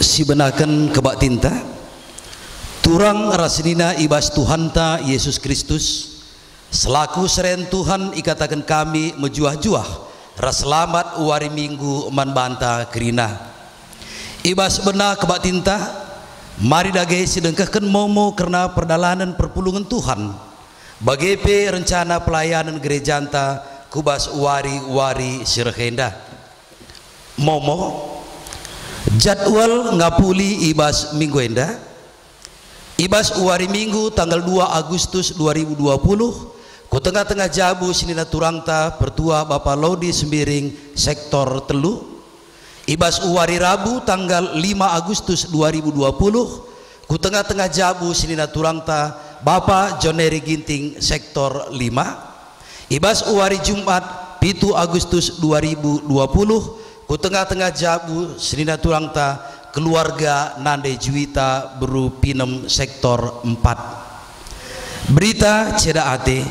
sibenaken kebak tinta turang rasinina ibas Tuhanta Yesus Kristus selaku seren Tuhan ikatakan kami mejuah-juah ras selamat wari minggu man banta kerina ibas bena kebak tinta mari dage sidengkahkan momo karena perdalanan perpulungan Tuhan bagepe rencana pelayanan gereja anta kubas wari-wari sirhenda momo jadwal ngapuli ibas minggu enda ibas wari minggu tanggal 2 Agustus 2020 ku tengah-tengah jabu sinina turangta pertua Bapak Lodi Sembiring sektor telu ibas wari Rabu tanggal 5 Agustus 2020 ku tengah-tengah jabu sinina turangta Bapak Joneri Ginting sektor 5 ibas wari Jumat 7 Agustus 2020 ku tengah-tengah jabu sinina turangta keluarga Nande Juwita Beru Pinem sektor 4 berita ceda ate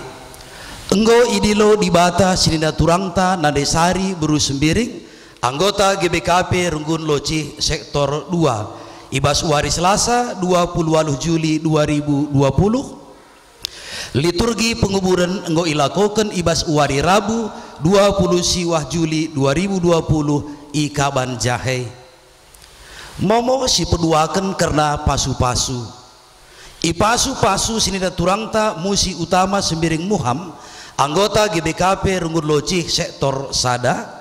enggo idilo di bata sinina turangta Nande Sari Beru Sembiring anggota GBKP Runggun Loci sektor 2 ibas wari Selasa 28 Juli 2020 liturgi penguburan enggo ilakoken ibas wari Rabu 20 Siwah Juli 2020 ikaban jahe momo si peduakan karena pasu-pasu ipasu-pasu sinina turangta musi utama Sembiring Muham anggota GBKP Runggun Loci sektor Sada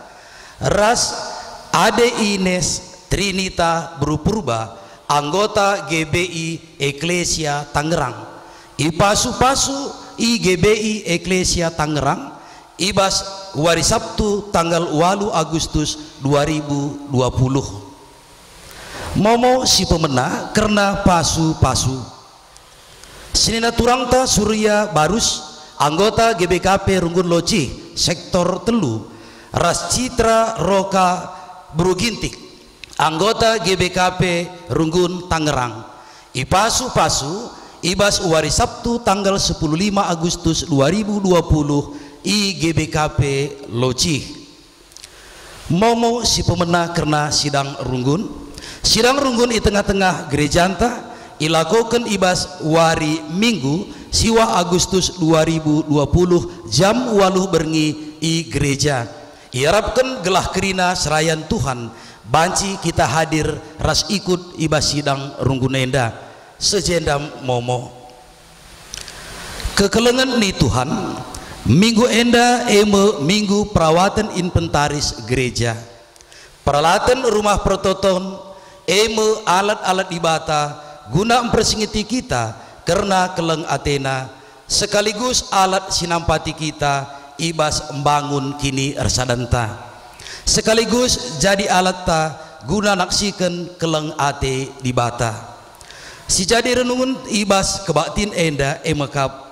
ras Ade Ines Trinita Berupurba anggota GBI Eklesia Tangerang ipasu-pasu IGBI Eklesia Tangerang ibas wari Sabtu tanggal 8 Agustus 2020 momo si pemena karena pasu-pasu sinina turangta Surya Barus anggota GBKP Runggun Loci sektor telu ras Citra Roka Berugintik anggota GBKP Runggun Tangerang ipasu-pasu ibas wari Sabtu tanggal 15 Agustus 2020 IGBKP Loci momo si pemena karena sidang runggun di tengah-tengah gereja anta ilakoken ibas wari Minggu Siwa Agustus 2020 jam 8 berngi i gereja iarapkan gelah kerina serayan Tuhan banci kita hadir ras ikut ibas sidang runggun enda sejendam momo kekelengan ni Tuhan minggu enda minggu perawatan inventaris gereja peralatan rumah pertoton alat-alat ibata guna mempersingiti kita karena keleng Athena sekaligus alat sinampati kita ibas membangun kini ersadanta sekaligus jadi alat ta guna naksikan keleng ate di bata si jadi renungun ibas kebaktin enda mekap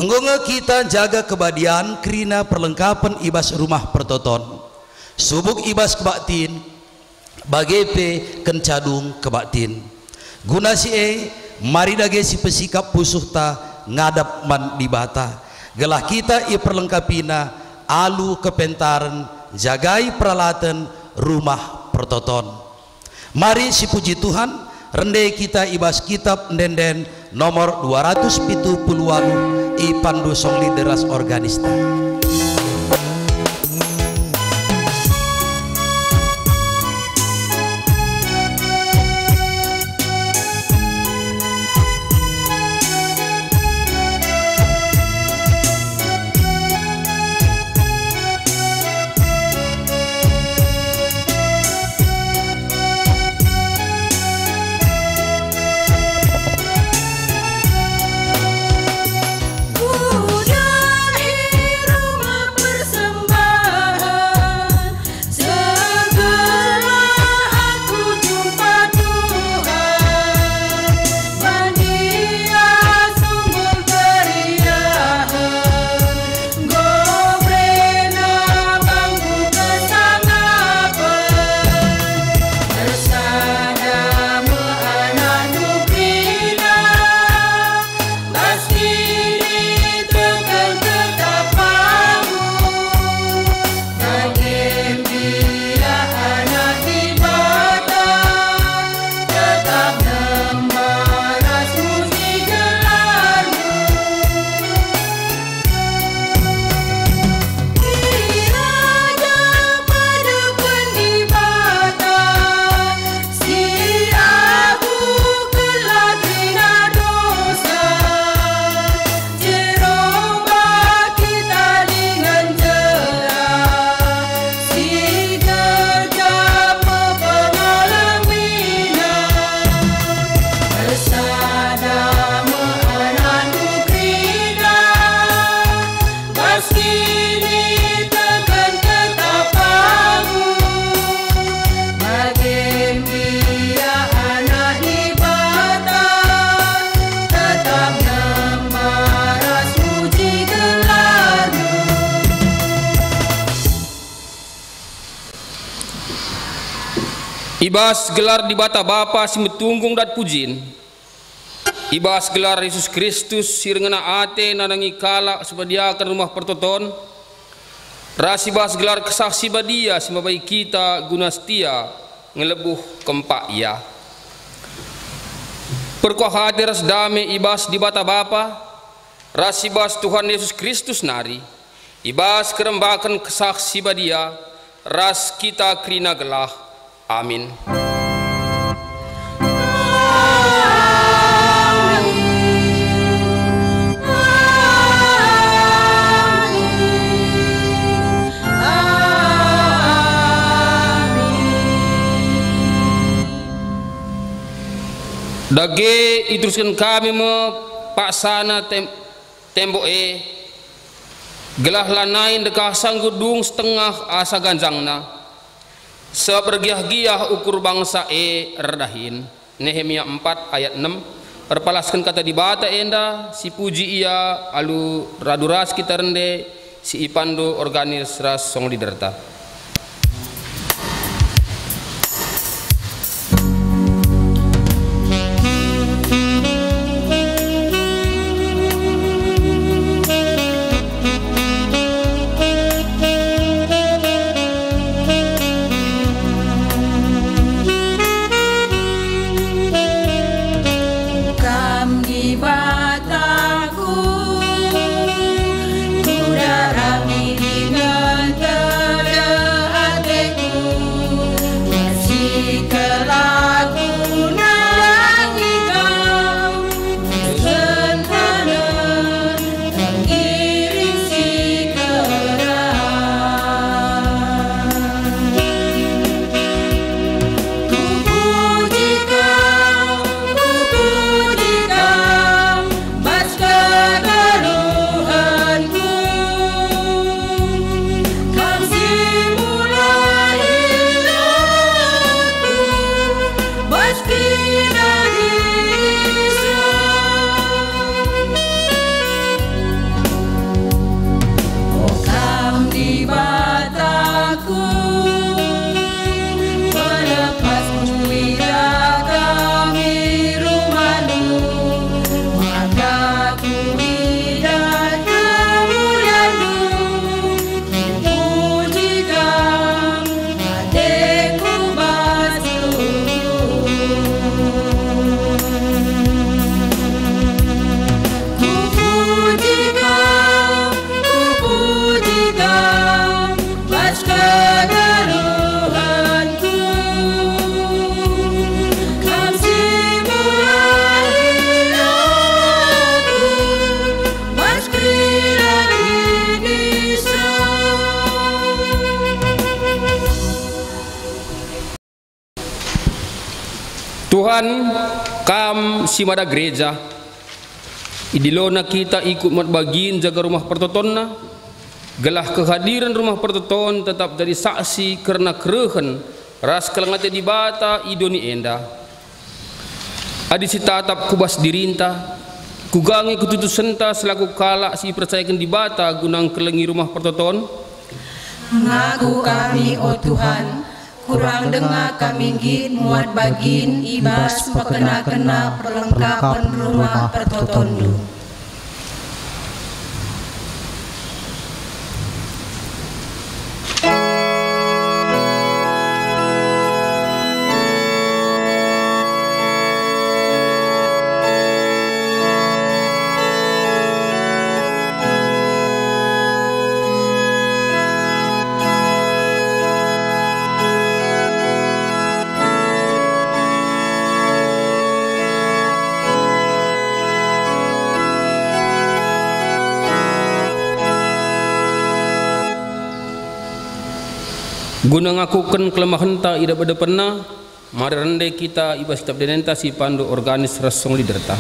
enggonga kita jaga kebadian kerina perlengkapan ibas rumah pertoton subuk ibas kebaktin bagepe kencadung kebaktin guna si mari dage si pesikap pusuh ta ngadap man di bata gelah kita perlengkapina alu kepentaran jagai peralatan rumah pertoton mari si puji Tuhan rende kita ibas kitab denden nomor 270 Pandu Song Lideras Organista Hujan hiru Ibas gelar di bata Bapa si metunggung dat pujin. Ibas gelar Yesus Kristus sirengena ate nanangi kala sebadiakan rumah pertoton. Rasibas gelar kesaksi badia si mabai kita guna setia ngelebuh kempak ya. Perkuah hadiras damai ibas di bata Bapa. Rasibas Tuhan Yesus Kristus nari. Ibas kerembakan kesaksi badia. Ras kita krina gelah. Amin. Dage iteruskan kami paksana tembok gelah lanain dekah sanggudung setengah asa ganjangna sepergiah-giah ukur bangsa redahin. Nehemia 4 ayat 6. Perpalaskan kata di bata enda si puji ia alu raduras kita rende si ipando organis ras song liderta. Tuhan kam si mada gereja idilona kita ikut mat bagin jaga rumah pertotonna gelah kehadiran rumah pertoton tetap dari saksi karena kerehen ras kelengate di bata idoni enda adi si tatap kubas dirinta kugangi kututu senta selaku kala si percayakan di bata gunang kelengi rumah pertoton. Ngaku kami oh Tuhan kurang dengar kami gin muat bagin ibas pekena-kena perlengkapan rumah pertotondu. Guna ngakukan kelemahan tak ida pada pernah mari rendai kita ibas kitab denenta si pandu organis rasong liderta.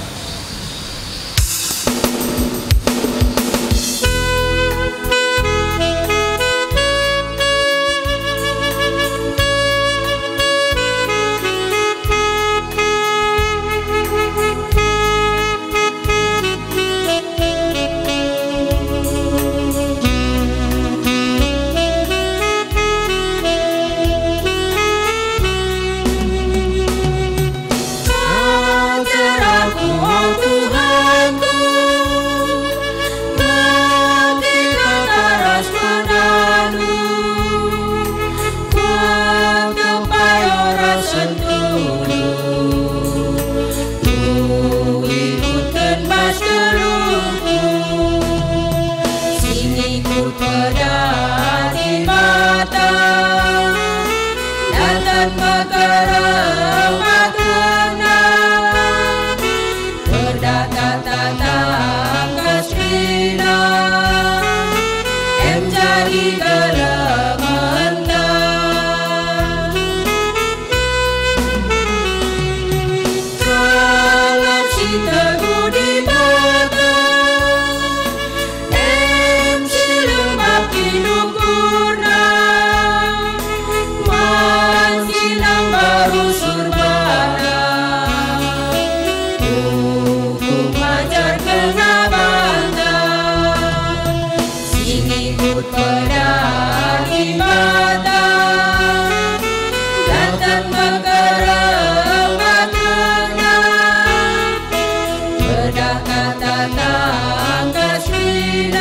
datang ke sini,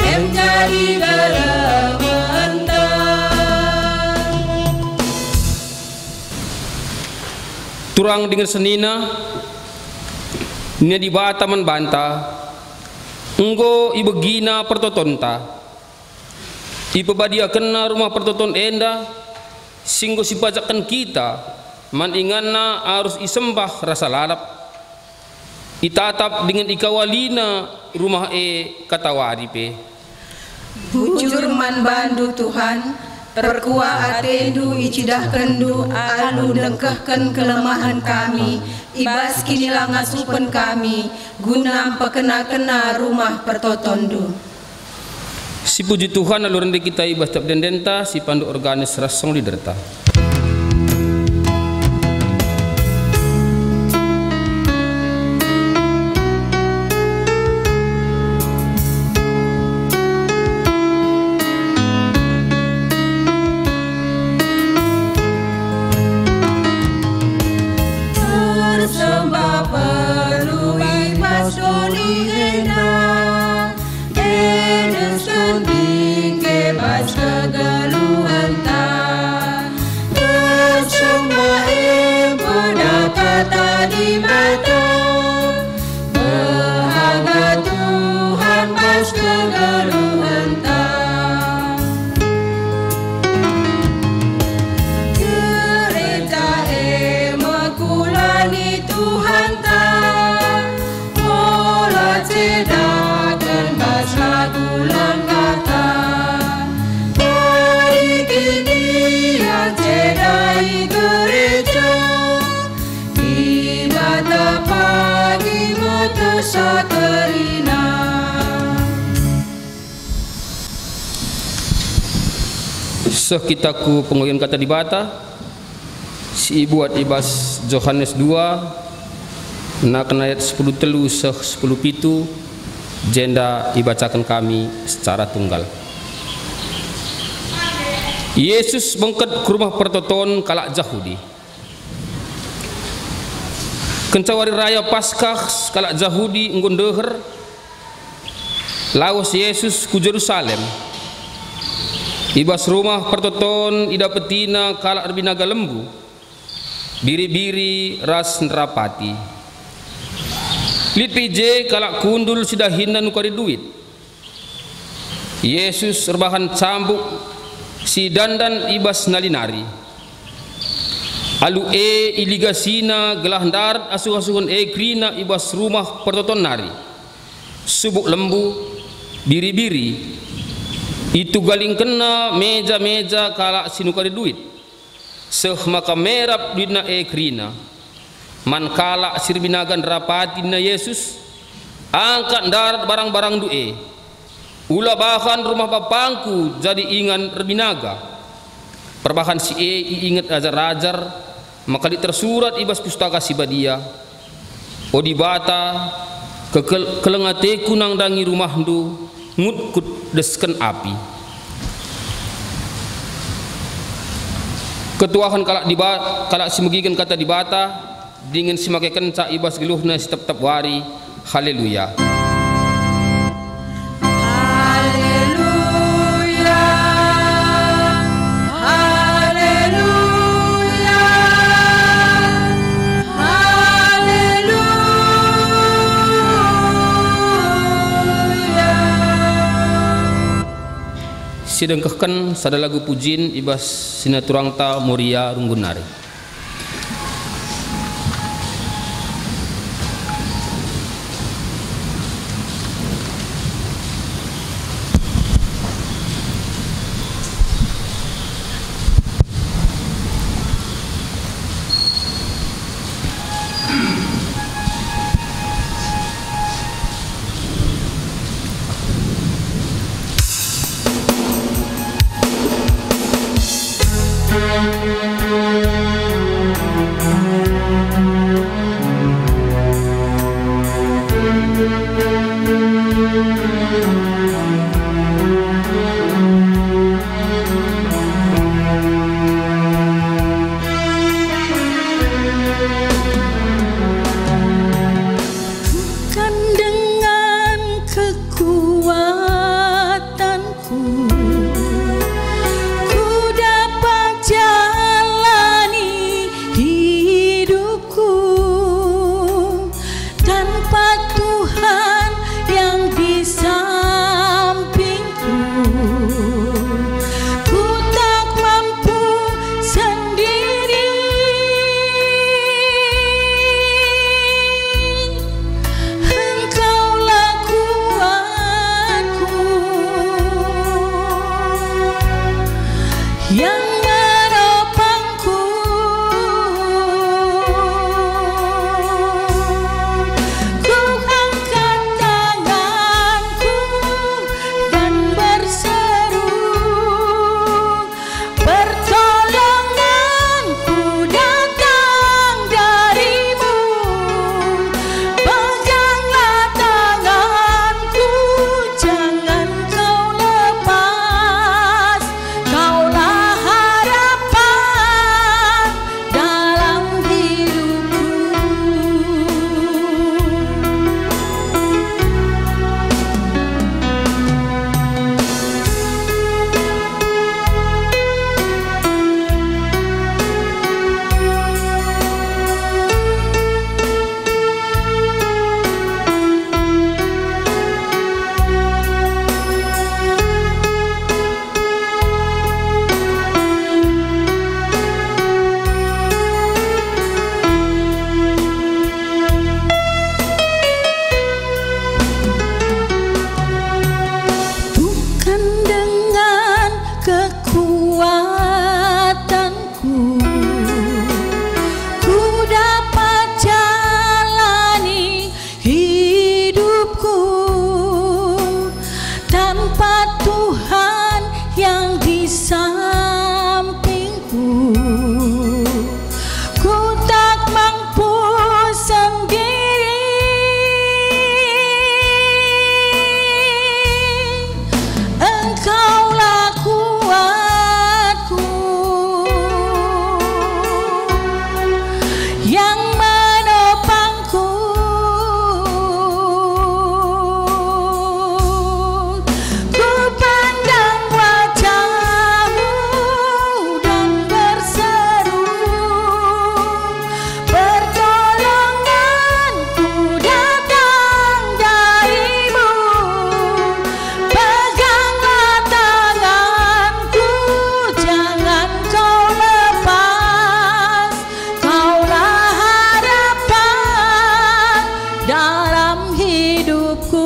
em jadi gelementan. Turang dengan senina, nya di bata membanta, enggo ibegina pertotonta, ipebadia kena rumah pertoton enda, singgo sipajakan kita, man inganna harus isembah rasa lalap, itatap dengan ikawalina rumah katawari pe. Bujur man bandu Tuhan, perkuah atendu icidah kendu, alu dengkehken kelemahan kami, ibas kini langasupen kami, gunam pekena-kena rumah pertotondu. Si puji Tuhan alu rendi kita ibas tap dendenta, si pandu organis rasong liderta. Seh kita ku pengoyon kata di bata, si buat ibas Yohanes 2 nak ayat 10 telu seh 10 pitu jenda dibacakan kami secara tunggal. Yesus bengket ke rumah pertoton kalak Yahudi. Kencawari raya Paskah kalak Yahudi enggon deher lawas Yesus ku Yerusalem. Ibas rumah pertoton ida petina kalak binaga lembu, biri-biri ras nerapati. Lit PJ kalak kundul sudah hina nukari duit. Yesus rebahan cambuk si dandan ibas nalinari. Alu iligasina gelah darat asuh-asuhun krina ibas rumah pertoton nari. Subuk lembu, biri-biri. Itu galing kena meja-meja kalak sinukari duit. Seh maka merap duitna krina. Man kalak sirbinagan rapati na Yesus angkat darat barang-barang du'e. Ula bahan rumah bapangku jadi ingan rebinaga. Perbahan si ingat ajar-ajar maka tersurat ibas pustaka si badia. O di bata kelengateku nang dangi rumahdu ngutkut desken api. Ketuahan kalak simegigan kata di bata dingin simakai kenca ibas geluhna setiap wari. Haleluya. Sidengkehkan sada lagu pujin ibas sinaturangta Moria Runggunari. dalam hidupku.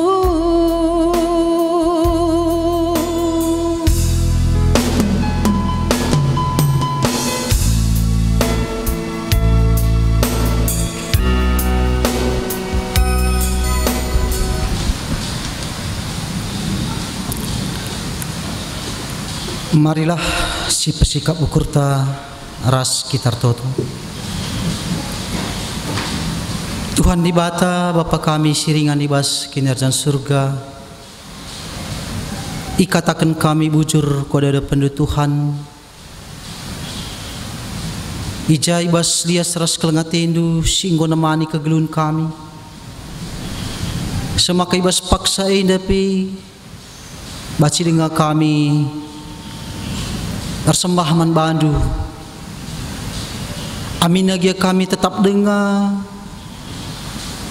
Marilah si pesikap ukurta ras kitar toto. Tuhan di bata Bapa kami siringan ibas kinerjan surga, ikatakan kami bujur kodada pendu Tuhan, ija ibas lias ras kelengatendu singgo nemani kegelun kami, semaka ibas paksa endapi baci dengar kami bersembah man bandu. Amin lagi kami tetap dengar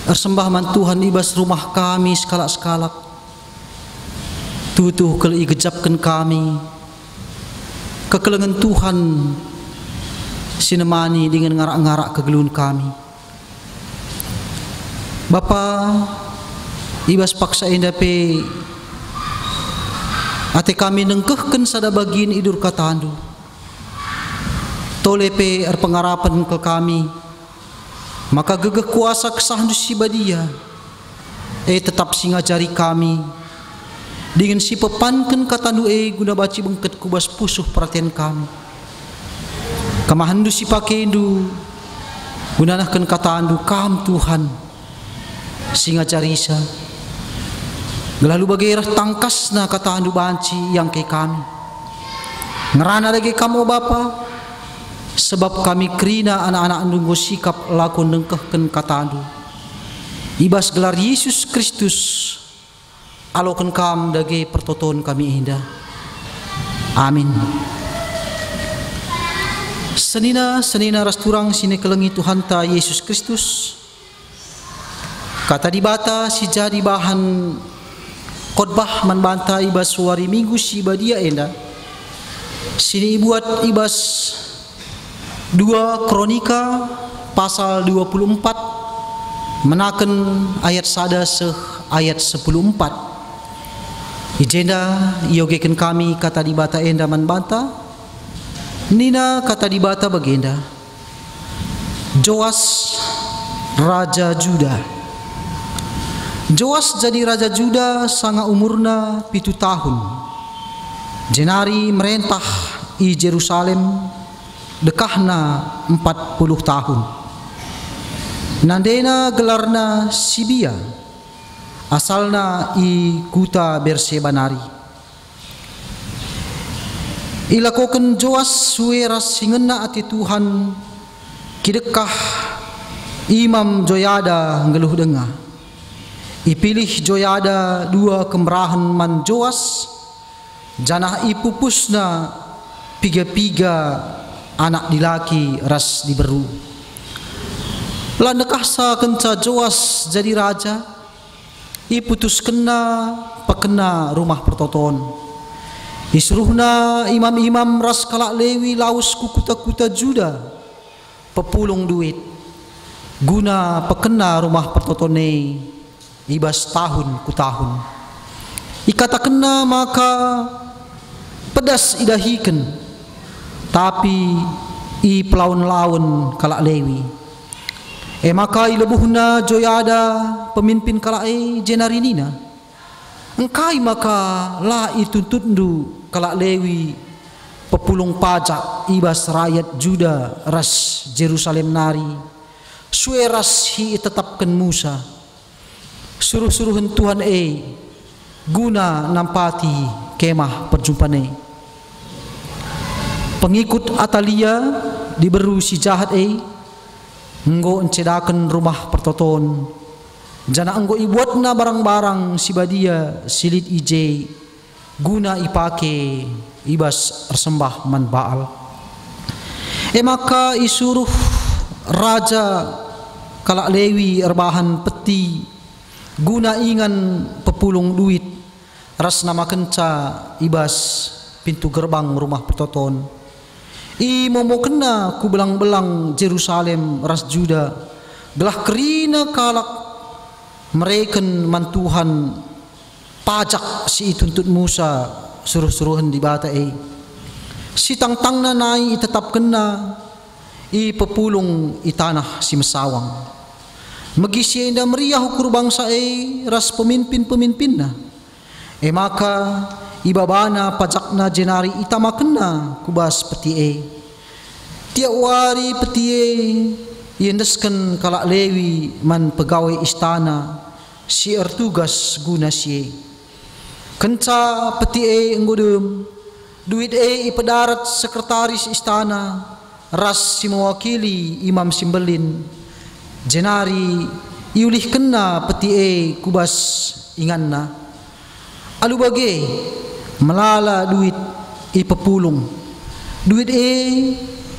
bersembah man Tuhan ibas rumah kami sekalak-sekalak. Tutuh keli gejapkan kami kekelengan Tuhan sinemani dengan ngarak-ngarak kegelun kami. Bapa ibas paksa endape ate kami nengkehken sada bagian idur katandu. Tolepe pengarapan ke kami, maka gegeh kuasa kesahandu si badia tetap singajari kami dengan si pepanken katandu guna baci bengket kubas pusuh perhatian kami. Kamahandu si pakendu gunanahken katandu kam Tuhan singajarisa. Lalu bagairah tangkasna kata andu banci yang ke kami. Ngerana lagi kamu Bapa, sebab kami kerina anak-anak andu sikap lakon nengkehken kata andu. Ibas gelar Yesus Kristus, alokan kam dage pertoton kami indah. Amin. Senina ras turang sini kelengi Tuhan ta Yesus Kristus. Kata di bata si jadi bahan khotbah membantah ibas suari minggu si badia enda. Sini buat ibas 2 Kronika pasal 24 menaken ayat sada seh ayat 14. Ijenda iogekan kami kata di bata enda membantah. Nina kata di bata bagenda. Joas Raja Juda. Joas jadi Raja Juda sanga umurna 7 tahun. Jenari merentah i Jerusalem dekahna 40 tahun. Nandena gelarna Sibia, asalna i kuta Bersebanari. Ilakoken Joas sueras singena ati Tuhan kidekah Imam Joyada ngeluh denga. Ipilih Joyada 2 kemerahan man Joas, janah ipupusna piga-piga anak dilaki ras diberu. Landekah sa kenca Joas jadi raja, iputus kena pekena rumah pertoton. Disuruhna imam-imam ras kalak Lewi laus ku kuta-kuta Juda pepulung duit guna pekena rumah pertotone ibas tahun ku tahun. Ikata kena maka pedas idahiken, tapi i pelaun-laun kalak Lewi. Maka ilebuhna Joyada pemimpin kalak jenarinina. Engkai maka la itutundu kalak Lewi pepulung pajak ibas rakyat Juda ras Jerusalem nari. Sueras hi tetapkan Musa. Suruh-suruhan Tuhan guna nampati kemah perjumpane. Pengikut Atalia diberu si jahat enggo encedakan rumah pertoton. Jana enggo ibuatna barang-barang si badia silit ije guna ipake ibas bersembah man Baal. Maka isuruh raja kalak Lewi erbahan peti guna ingan pepulung duit ras nama kenca ibas pintu gerbang rumah pertoton. I momo kena ku belang-belang Jerusalem ras Juda gelah kerina kalak mereka mantuhan pajak si ituntut Musa suruh-suruhan di bata si tangtang na nai tetap kena pepulong itanah si mesawang magisi inda meriah ukur bangsa ras pemimpin-pemimpin na maka ibabana pajak na jenari itama kena kubas peti tiap wari peti yendeskan kalak lewi man pegawai istana si ertugas guna si kenca peti ngudum duit ipadarat sekretaris istana ras si mewakili imam simbelin jenari iulih kena peti kubas inganna alu bage melala duit ipepulung duit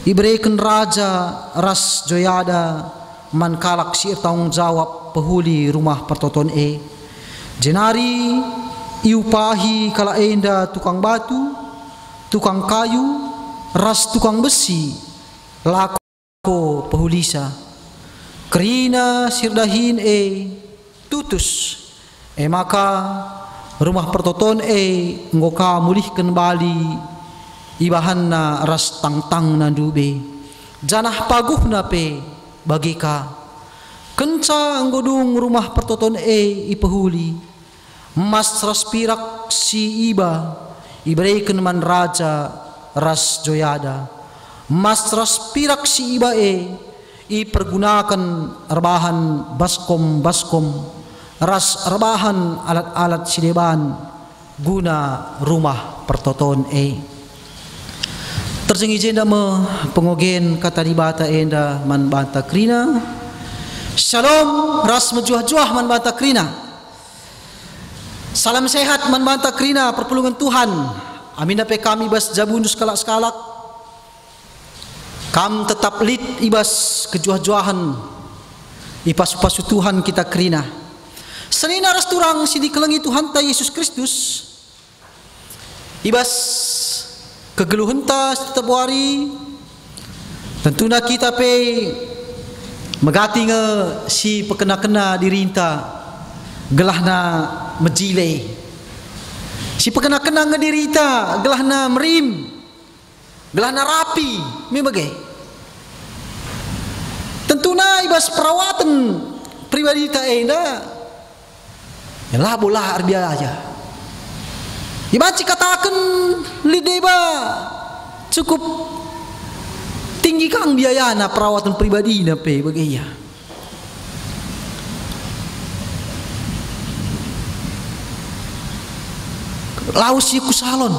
iberikan raja ras joyada man kalak si tanggung jawab pehuli rumah pertoton jenari iupahi kala enda tukang batu tukang kayu ras tukang besi lako pehulisa kerina sirdahin tutus maka rumah pertoton ngoka mulihkan bali ibahan na ras tangtang na dube janah paguh na pe bagi ka kenca nggodung rumah pertoton ipahuli mas ras pirak si iberikan man raja ras joyada mas ras pirak si iba ipergunakan rebahan baskom ras rebahan alat-alat sideban guna rumah pertoton terjengi jenda me pengogen kata di bata enda man banta krina shalom ras mejuah-juah man banta krina salam sehat man banta krina perpulungan Tuhan amin dape kami bas jabun sekalak-sekalak kam tetap lid ibas kejuah-juahan ipasu-pasu Tuhan kita krina senina ras turang sidi kelengi Tuhan ta Yesus Kristus ibas kegeluhan ta setiap hari tentunya kita megati nge si pekena-kena dirinta gelahna mejile si pekena-kena nge dirita gelahna merim gelahna rapi membagai tentunya ibas perawatan pribadi ta lah bola arbia aja ibaci katakan lideba cukup tinggi kang biaya na perawatan pribadi na bagaya laus si kusalon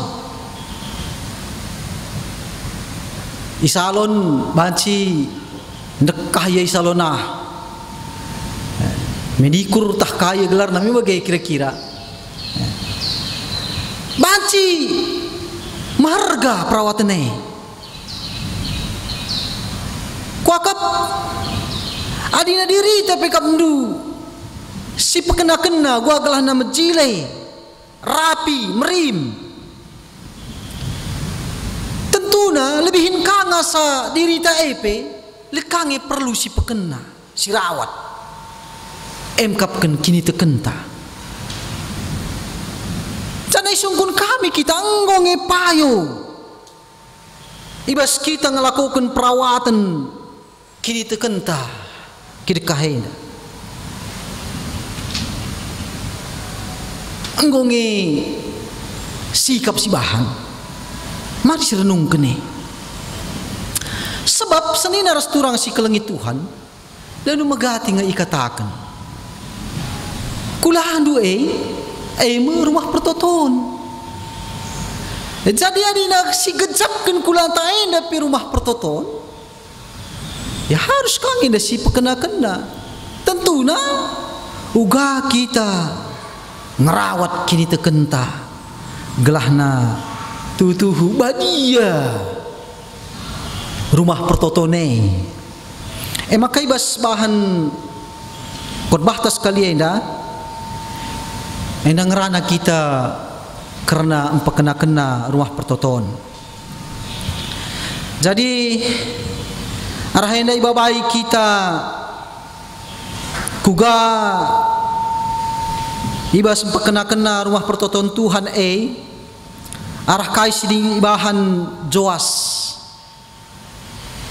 isalon banci nekah ya isalona medikur tah kaya gelar nami bagai kira-kira banci marga perawatan kuakap adina diri tapi kamdu si pekena-kena gua gelah nama jile rapi merim tentuna lebihin kanga sa diri ta lekange perlu si pekena si rawat emkapkan kini tekenta canai sungkun kami kita ngonge payo ibas kita ngelakukan perawatan kini tekenta kini kahena ngonge sikap si bahan mari sirenung kene sebab senina ras turang si kelengi Tuhan lalu megati nga ikatakan kulahan rumah pertoton jadi adina si gejapkan kulang tain tapi rumah pertoton ya harus kang indah si pekena-kena tentunya uga kita ngerawat kini tekenta gelahna tutuhu badia rumah pertotone maka ibas bahan khotbah tas kali endang ngerana kita karena empekena-kena rumah pertoton jadi arahenda ibabai kita kuga ibas pekena-kena rumah pertoton Tuhan arah kais di bahan Joas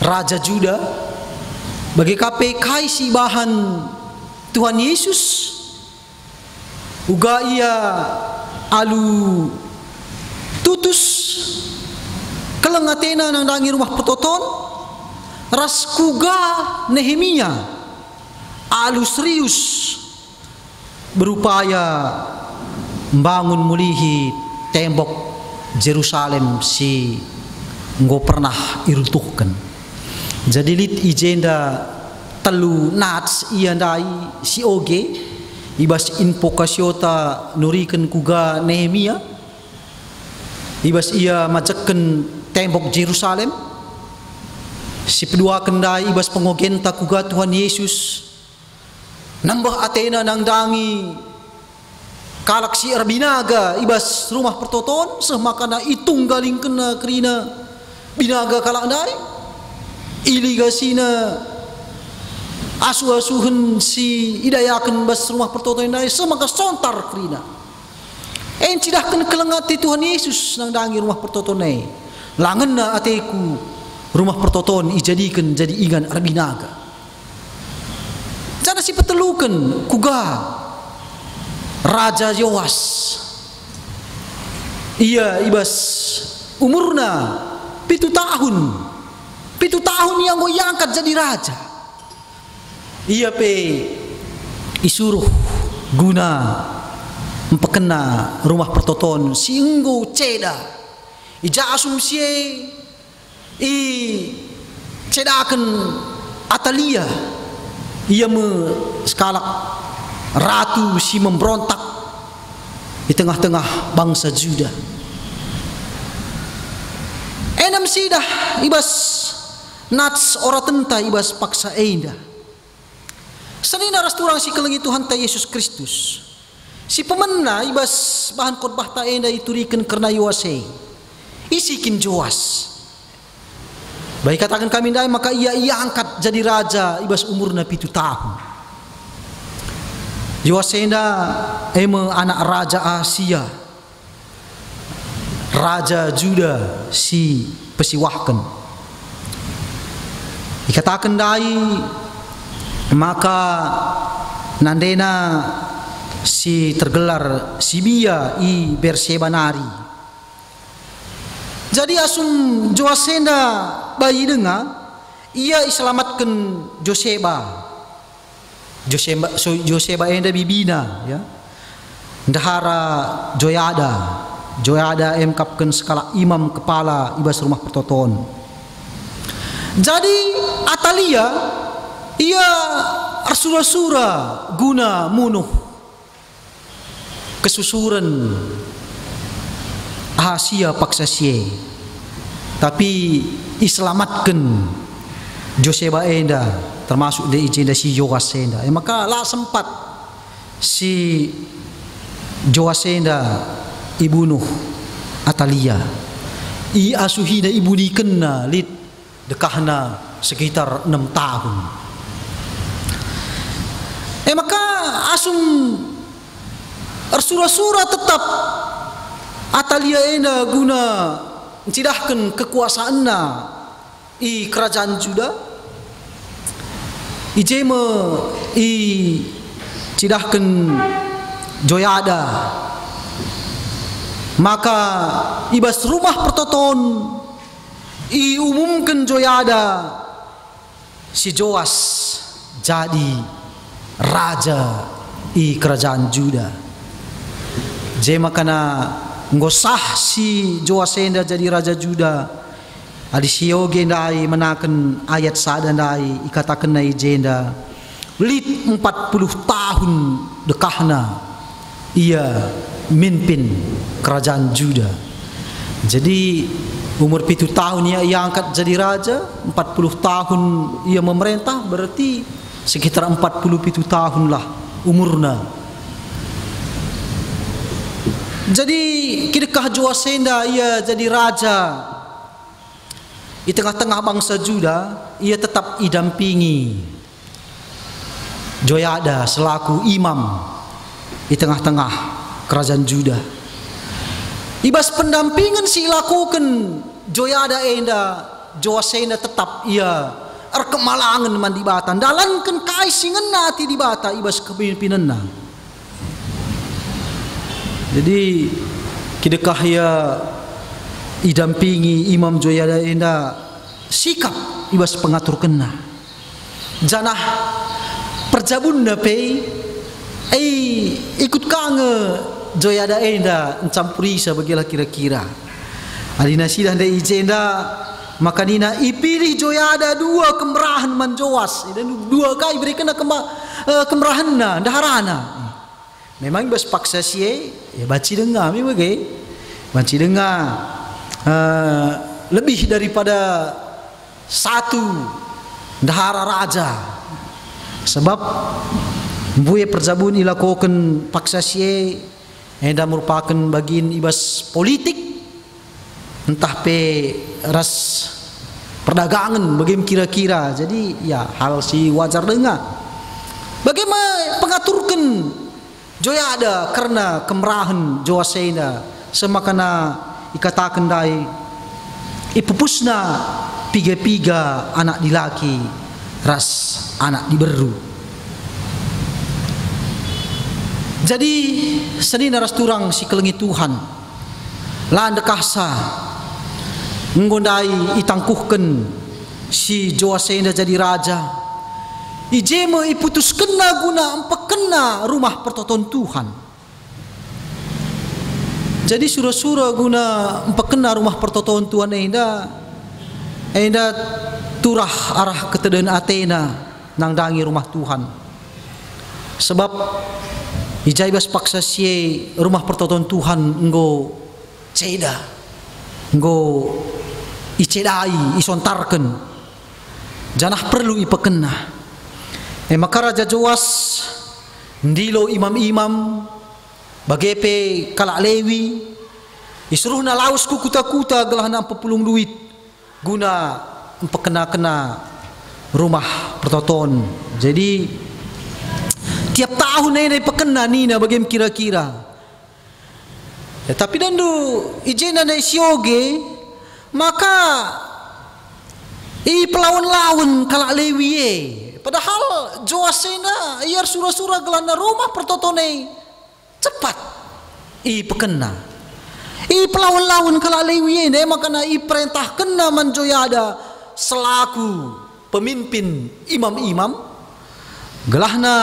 Raja Juda bagi kape kais bahan Tuhan Yesus uga ia alu tutus kelengatena nang dangi rumah pertoton ras kuga Nehemia alu serius berupaya membangun mulihi tembok Jerusalem si nggo pernah iruntuhkan. Jadi lit ijenda telu nats iya ndai si oge ibas invokasiota nurikan kuga Nehemia ibas ia majaken tembok Jerusalem si kedua kendai ibas pengogenta kuga Tuhan Yesus nambah Athena nang dangi kalak si binaga ibas rumah pertoton semakana itung galing kena kerina binaga kalak ndai iligasina asuh-asuhan si idayakan bas rumah pertoton ndai semaka sontar kerina cidahkan kelengati Tuhan Yesus nang dangi rumah pertoton ndai langenna ateku rumah pertoton ijadikan jadi ingan binaga. Jana si petelukan kuga Raja Yoas ia ibas umurna 7 tahun yang mau angkat jadi raja ia pe isuruh guna mempekena rumah pertoton si enggo ceda ija asumsi i cedakan Atalia ia skalak ratu si memberontak di tengah-tengah bangsa Juda. Enam sidah ibas nats ora tenta ibas paksa enda. Senina rasturang si kelengi Tuhan ta Yesus Kristus. Si pemena ibas bahan khotbah ta enda iturikan karena Yoase. Isikin Joas. Baik katakan kami ndai maka ia angkat jadi raja ibas umurna 7 tahun. Yoasenda anak raja Asia. Raja Juda si pesiwahkan. Dikatakan ndai maka nandena si tergelar Sibia i Berseba nari. Jadi asum Joasenda bayi dengar ia iselamatkan Joseba enda bibina ya ndahara Joyada emkapkan skala imam kepala ibas rumah pertoton. Jadi Atalia ia arsura-sura guna munuh kesusuran Asia paksa sie tapi iselamatkan Joseba enda termasuk di ijenda si Joasenda maka lah sempat si Joasenda ibunuh Atalia i asuhina ibu dikena lit dekahna sekitar 6 tahun maka asum arsura-sura tetap Atalia enda guna mencidahkan kekuasaanna i kerajaan Juda ijeme i cidahkan Joyada maka ibas rumah pertoton i umumkan Joyada si Joas jadi raja i kerajaan Juda jema kana ngosah si Joasenda jadi raja Juda adi sioge ndai menaken ayat sada ndai ikatakan nai jenda lit 40 tahun dekahna ia mimpin kerajaan Juda. Jadi umur 7 tahun ia angkat jadi raja, 40 tahun ia memerintah, berarti sekitar 47 tahun lah umurna. Jadi kidekah Joasenda ia jadi raja di tengah-tengah bangsa Juda, ia tetap idampingi Joyada selaku imam di tengah-tengah kerajaan Juda. Ibas pendampingan si lakukan joyada enda Joasena tetap ia kemalangan man di bata dalankan kaisingan nati di bata ibas kepimpinan na. Jadi kidekah ia idampingi Imam Joyada enda sikap ibas pengatur kena janah perjabun na pe ikut kange Joyada enda encampuri sa bagilah kira-kira adina sidah da ijenda maka nina ipilih Joyada dua kemerahan man Joas dan dua kali berikan kemerahan na daharana memang ibas paksa sie ya baci dengar memang baci dengar lebih daripada satu dahara raja sebab buaya perjabun ilakokan paksa sie enda merupakan bagian ibas politik entah pe ras perdagangan bagaimana kira-kira jadi ya hal si wajar dengar bagaimana pengaturkan Joyada karena kemerahan Joasena semakana ikatakan dai ipupusna piga-piga anak dilaki ras anak diberu. Jadi senina ras turang si kelengi Tuhan lan dekasa nggondai itangkuhkan si Joasena jadi raja ijeme iputus kena guna empekena rumah pertoton Tuhan. Jadi surah-surah guna empekena rumah pertoton Tuhan enda turah arah ketedan Athena nang dangi rumah Tuhan. Sebab ijaibas paksa sie rumah pertoton Tuhan enggo ceda enggo icedai isontarkan janah perlu ipekena maka Raja Joas ndilo imam-imam bagepe kalak Lewi isuruh na laus ku kuta-kuta gelah na pepulung duit guna empekena-kena rumah pertoton. Jadi tiap tahun ini pekena nina bagaimana kira-kira ya, tapi dandu ijena na isioge maka pelawan-lawan kalak Lewi padahal Joasena iar surah-surah gelana rumah pertotone cepat pekena pelawan-lawan kalak Lewi makana perintah kena man Joyada selaku pemimpin imam-imam gelahna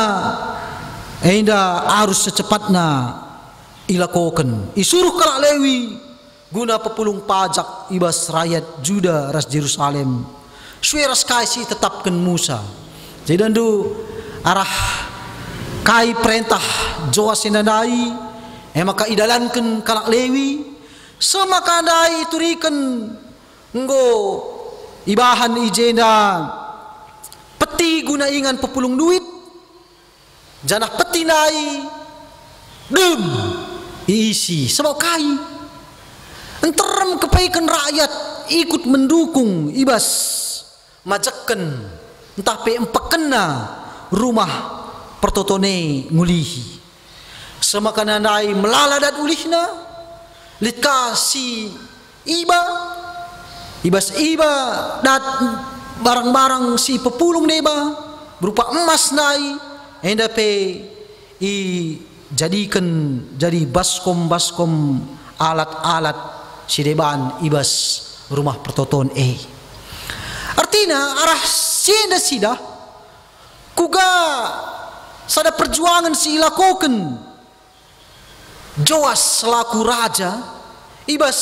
enda harus secepatnya ilakokan isuruh kalak Lewi guna pepulung pajak ibas rakyat Juda ras Jerusalem sueras kaisi tetapkan Musa. Jadi dandu arah kai perintah Joasena dai maka idalankan kalak Lewi semaka dai turikan nggo ibahan ijenda peti guna ingan pepulung duit janah peti nai dem isi sebab kai enterem kepaikan rakyat ikut mendukung ibas majakan entah pe empekena rumah pertotone ngulihi semakana nai melaladat ulihna litkasi ibas dat barang-barang si pepulung deba berupa emas nai enda pe jadikan jadi baskom alat-alat si deban ibas rumah pertoton artinya arah sienda sida kuga sada perjuangan si ilakokan Joas selaku raja ibas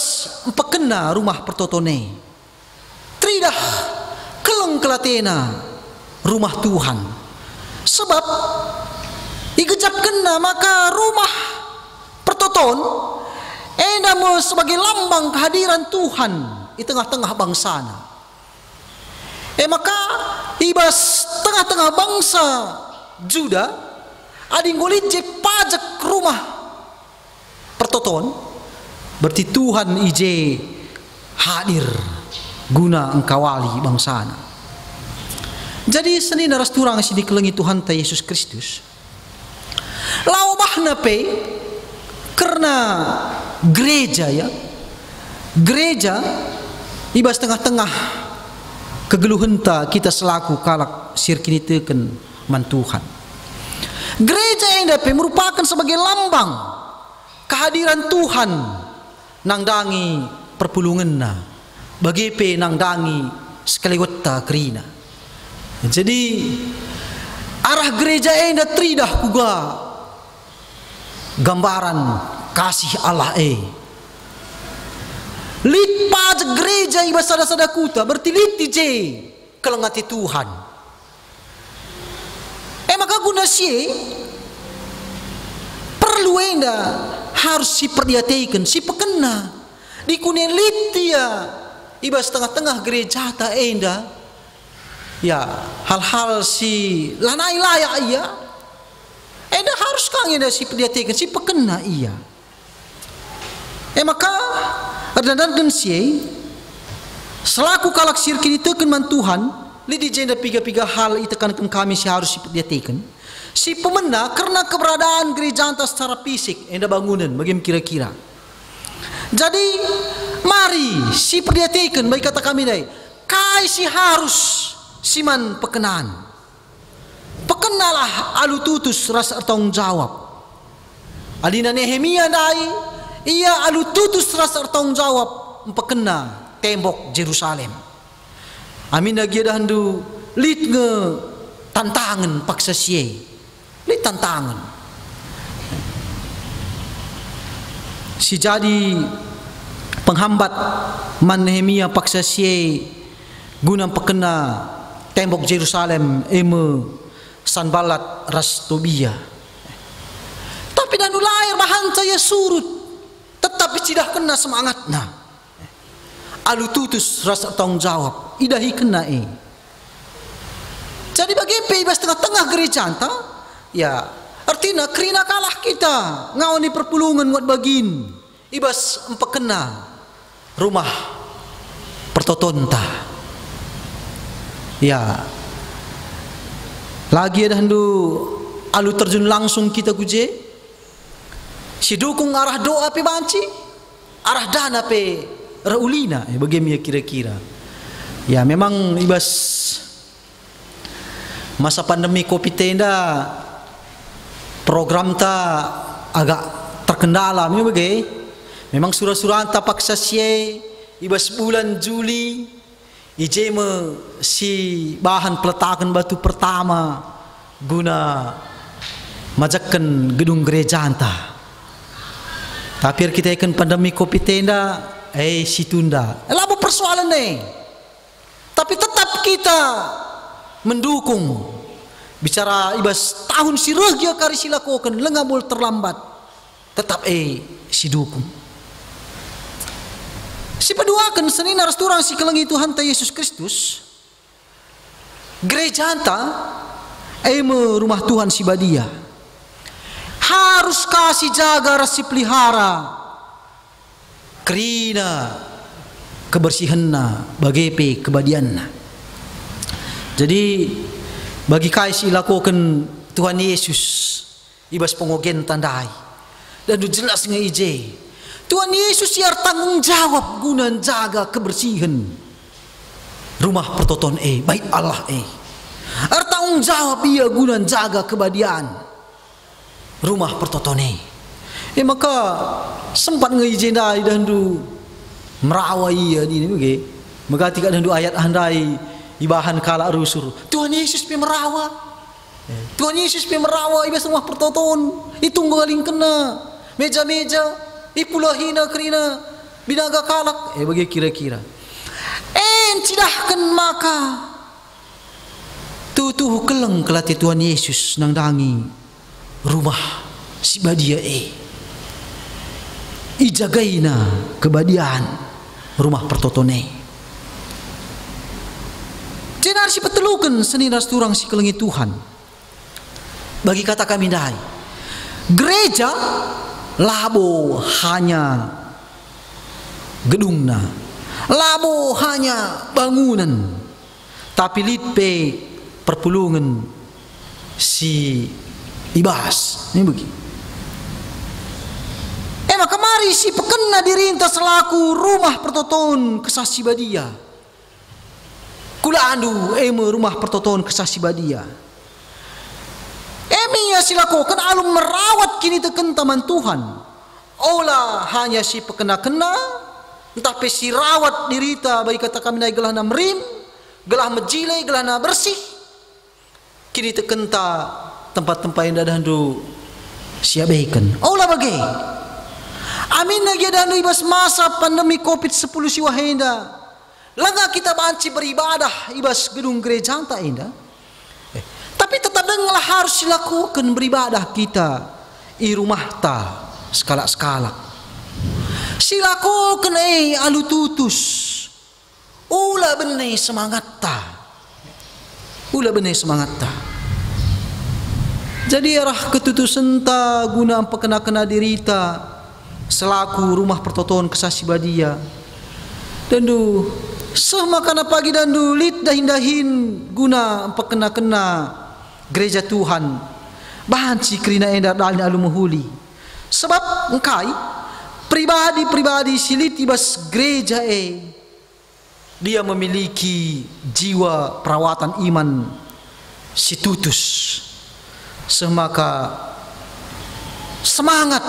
empekena rumah pertotone tridah keleng kelatena rumah Tuhan sebab igejap kena maka rumah pertoton enamo sebagai lambang kehadiran Tuhan di tengah-tengah bangsana maka ibas tengah-tengah bangsa Juda adinggolije pajak rumah pertoton berarti Tuhan ije hadir guna engkawali bangsana. Jadi senina ras turang sini kelengi Tuhan ta Yesus Kristus Laubahna pe karena gereja ya. Gereja ibas tengah-tengah kegeluhenta kita selaku kalak sirkinitekeun man Tuhan. Gereja yang dapat merupakan sebagai lambang kehadiran Tuhan nang dangi perpulunganna bagi pe nang dangi sekaliwata kerina. Jadi arah gereja yang tridah kuga gambaran kasih Allah lipat gereja ibas sada-sada kuta berarti litije kelengati Tuhan. Maka guna si perlu enda harus si perdiateikan si pekena di kunen litia ibas tengah-tengah gereja ta enda ya hal-hal si lanai layak iya enda harus kang enda si perdiateikan si pekena iya. Maka dan si selaku kalak sirkin itu man Tuhan lidi jenda piga-piga hal itu kan kami si harus diperhatikan si pemena karena keberadaan gereja antar secara fisik enda bangunan bagaimana kira-kira. Jadi mari si perhatikan baik kata kami dai kai si harus siman pekenaan pekenalah alu tutus rasa tanggung jawab adina Nehemia dai ia alu tutus rasa tanggung jawab pekena tembok Jerusalem. Amin lagi dah hendu lit nge tantangan paksa sie lit tantangan si jadi penghambat man Nehemia paksa sie guna pekena tembok Jerusalem Sanballat ras Tobia. Tapi dan lahir bahan saya surut tetapi tidak kena semangatna alu tutus rasa tanggung jawab idahi kena jadi bagi ibas tengah-tengah gereja anta ya artinya kerina kalah kita ngawani perpulungan buat bagin ibas empekena rumah pertotonta ya lagi ada hendu alu terjun langsung kita kuje si dukung arah doa pe banci arah dana pe raulina bagaimana kira-kira ya memang ibas masa pandemi Covid tenda program ta agak terkendala memang surah-surah anta paksa sie ibas bulan Juli ijeme si bahan peletakan batu pertama guna majakan gedung gereja anta. Tapi kita ikan pandemi Covid tenda, si tunda. Lalu persoalan Tapi tetap kita mendukung. Bicara ibas tahun si regia kari silakokan, lengabul terlambat. Tetap si dukung. Si paduakan senin restoran si kelengi Tuhan ta Yesus Kristus. Gereja anta, rumah Tuhan si badia. Harus kasih jaga rasi pelihara kerina kebersihanna bagepe kebadianna. Jadi bagi kasih lakukan Tuhan Yesus ibas pengogen tandai dan jelas ngeije Tuhan Yesus siar tanggung jawab guna jaga kebersihan rumah pertoton baik Allah tanggung jawab ia guna jaga kebadian rumah pertotone. Maka sempat ngijendai dan du merawai ya ini bagi. Maka tiga dan du ayat handai ibahan kala rusur. Tuhan Yesus pi merawa. Tuhan Yesus pi merawa ibas rumah pertoton. Itu ngaling kena meja-meja ipulahina kerina binaga kalak bagi kira-kira. Cidahkan maka tuh keleng kelati Tuhan Yesus nang dangi rumah si badia ijagaina kebadian rumah pertotone. Jenar si petelukan seni rasturang si kelengi Tuhan. Bagi kata kami dai gereja labo hanya gedungna, labo hanya bangunan, tapi litpe perpulungan si ibas ini begini. Maka mari si pekena dirinta selaku rumah pertoton kesasi badia. Kula andu rumah pertoton kesasi badia. Ya silakokan alum merawat kini teken taman Tuhan. Olah hanya si pekena-kena, tapi si rawat dirita bagi kata kami naik gelah na merim, gelah mejile, gelah na bersih. Kini teken ta tempat-tempat yang dah handu siabaikan. Olah bagi. Amin lagi ada ibas masa pandemi COVID-10 si wahenda. Laga kita banci beribadah ibas gedung gereja tak indah. Tapi tetap dengarlah harus dilakukan beribadah kita i rumah ta skala-skala. Silakukan alu tutus. Ula benih semangat ta. Ula benih semangat ta. Jadi arah ketutusan ta guna pekena-kena dirita selaku rumah pertoton kesasi badia. Dan du semakana pagi dan du lit dahin-dahin guna pekena-kena gereja Tuhan bahan si kerina enda dalin alu muhuli. Sebab engkai pribadi-pribadi silit ibas gereja dia memiliki jiwa perawatan iman si tutus. Semaka semangat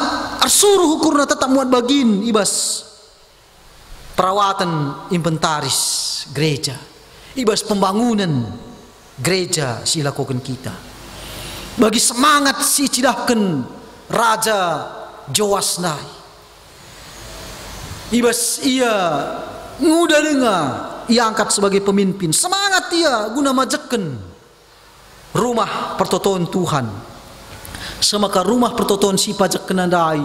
arsuruh hukurna tetap muat bagin ibas perawatan inventaris gereja, ibas pembangunan gereja silakukan kita. Bagi semangat si cidahkan Raja Joasnai, ibas ia nguda dengar ia angkat sebagai pemimpin. Semangat ia guna majekan rumah pertoton Tuhan. Semaka rumah pertoton si pajak kenandai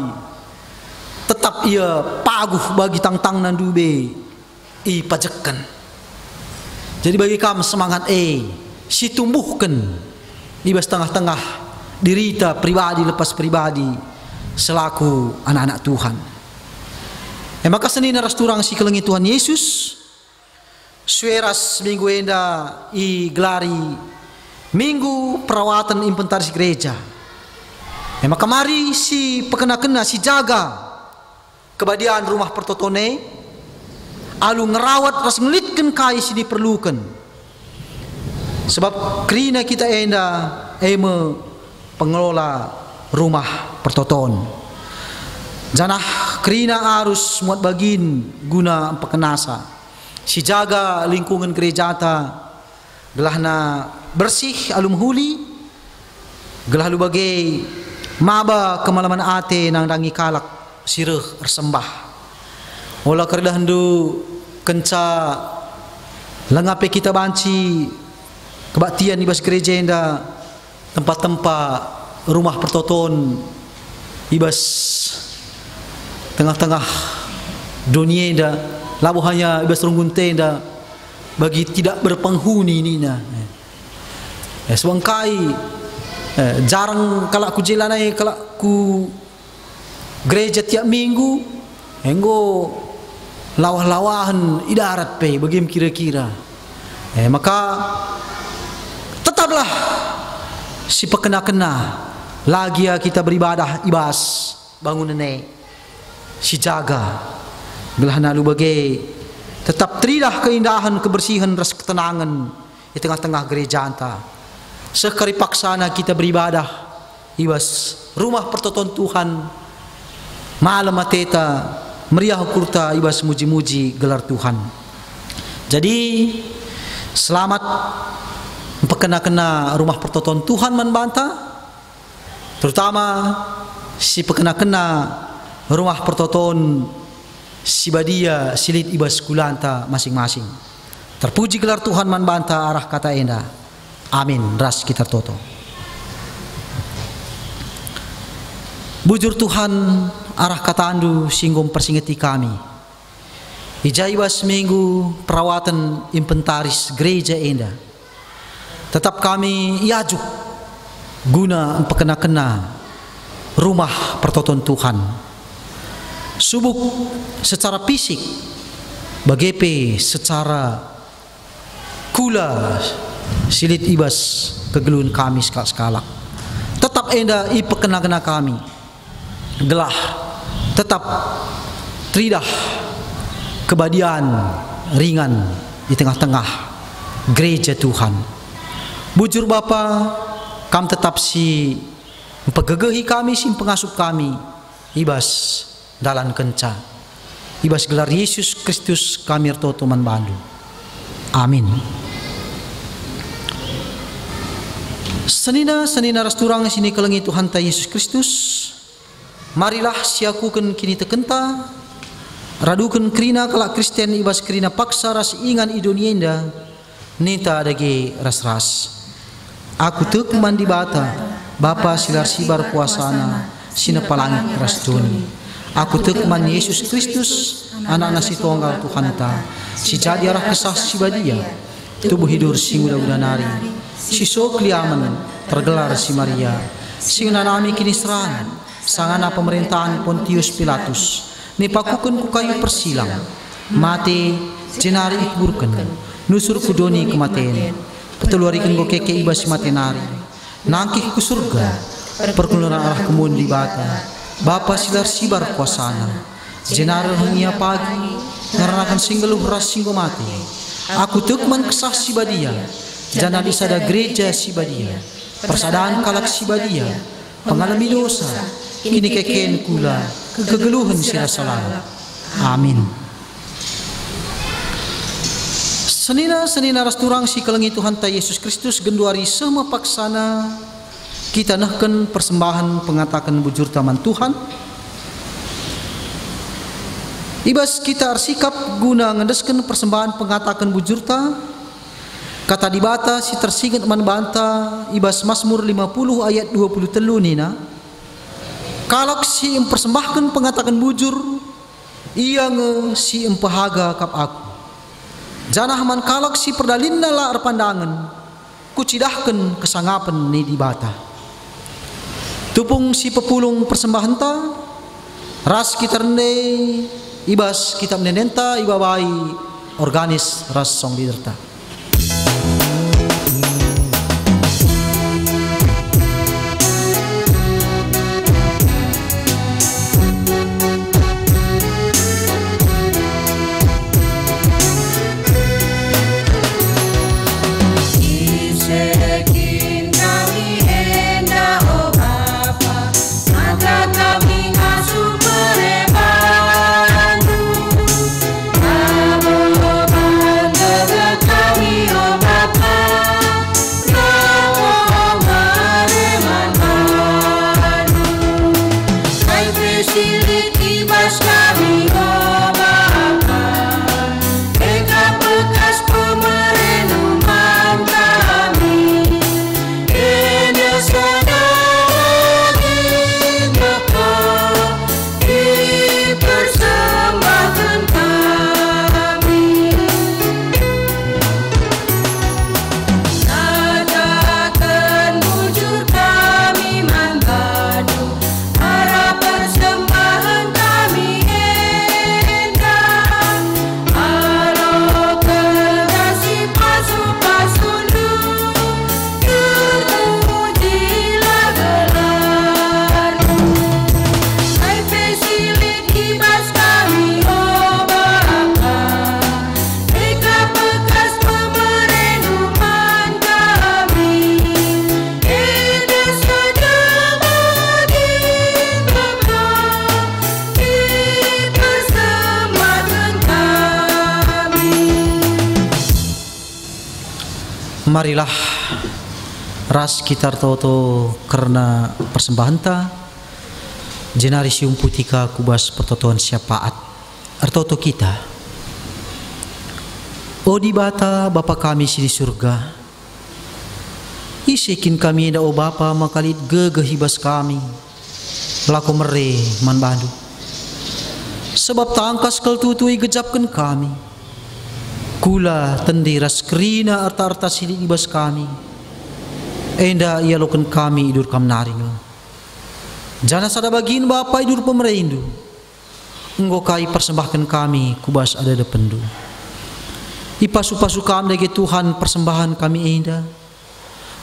tetap ia paguh bagi tang-tang nandube i pajakan. Jadi bagi kami semangat si tumbuhkan di tengah-tengah dirita pribadi lepas pribadi selaku anak-anak Tuhan. Maka senin ras turang si kelengi Tuhan Yesus sueras minggu enda i gelari minggu perawatan inventaris gereja. Maka mari si pekena-kena si jaga kebadian rumah pertotone alu ngerawat ras ngelitkan kai si diperlukan. Sebab kerina kita enda pengelola rumah pertoton. Janah kerina harus muat bagin guna pekenasa. Si jaga lingkungan gereja ta gelahna bersih alum huli, gelah lu bagai maba kemalaman ate nang dangi kalak sireh ersembah. Olah kerdah hendu kenca lengape kita banci kebaktian ibas gereja enda tempat-tempat rumah pertoton ibas tengah-tengah dunia enda labu hanya ibas runggun tenda bagi tidak berpenghuni nina. Sebangkai jarang kalau aku jalanai kalau aku gereja tiap minggu enggo lawah-lawahan idarat pe bagaimana kira-kira. Maka tetaplah si pekena-kena lagi ya kita beribadah ibas bangun nenek si jaga belah nalu bagai tetap terilah keindahan kebersihan ras ketenangan di tengah-tengah gereja anta. Sekali paksana kita beribadah ibas rumah pertoton Tuhan malam mateta meriah kurta ibas muji-muji gelar Tuhan. Jadi selamat pekena-kena rumah pertoton Tuhan membantah, terutama si pekena-kena rumah pertoton si badia silit ibas kulanta masing-masing. Terpuji gelar Tuhan membantah arah kata enda. Amin. Ras kita toto. Bujur Tuhan arah kata andu singgum persingeti kami. Ijaiwas minggu perawatan inventaris gereja enda. Tetap kami iajuk guna pekena-kena rumah pertoton Tuhan. Subuk secara fisik, bagepe secara kula silit ibas kegelun kami sekala-sekala. Tetap tetap enda ipekena-kena kami, gelah tetap tridah kebadian ringan di tengah-tengah gereja Tuhan. Bujur Bapa, kam tetap si pegegehi kami, si pengasuh kami, ibas dalan kenca, ibas gelar Yesus Kristus kami ertoto manbandu. Amin. Senina rasturang sini kelengi Tuhan ta Yesus Kristus, marilah siakuken kini tekenta, raduken krina kelak Kristen ibas krina paksa ras ingan idonienda, nita adage ras-ras. Aku tek mandi bata, Bapa silar sibar kuasana, sina palangit rastuni. Aku tek man Yesus Kristus, anak nasi tunggal Tuhan ta, si jadi arah kesah si badia, tubuh hidur si muda-muda nari, si sokliaman tergelar si Maria, si nanami kini seran, sangana pemerintahan Pontius Pilatus, nipakuken ku kayu persilang, mati jenari ikburken, nusur kudoni kematian, peteluariken go keke ibas matenari, nangkih ku surga, perkeluaran arah kemun di bata, Bapa silar sibar kuasana, jenara henia pagi, ngaranakan singgeluh ras singgo mati. Aku tukman kesah si badia, jana disada gereja si badia, persadaan kalak si badia, pengalami dosa, kini keken kula, kegeluhan sira salah. Amin. Senina rasturang si kelengi Tuhan ta Yesus Kristus genduari semua paksana, kita nahken persembahan pengatakan bujur taman Tuhan. Ibas kita arsikap guna ngedesken persembahan pengatakan bujur ta. Kata dibata si tersingat man banta ibas Mazmur 50 ayat 23 nina. Kalak si mempersembahkan pengatakan bujur, ia nge si empahaga kap aku. Janah man kalak si perdalinna la pandangan, kucidahkan kesangapan ni dibata. Tupung si pepulung persembahan ta, ras kita rendai, ibas kita menenenta, ibabai organis ras song liderta. Marilah ras kita toto karena persembahan ta jenari sium putika kubas pertotoan syafaat artoto kita. O di bata Bapa kami di surga, isikin kami da o Bapa makalit gegehibas kami laku mere manbandu sebab tangkas keltutui gejapkan kami kula tendiras krina arta-arta silik ibas kami enda ia loken kami idur kam narino jana sada bagin Bapa idur pemerindu enggo kai persembahkan kami kubas ada dependu ipasu-pasu kami dage Tuhan persembahan kami enda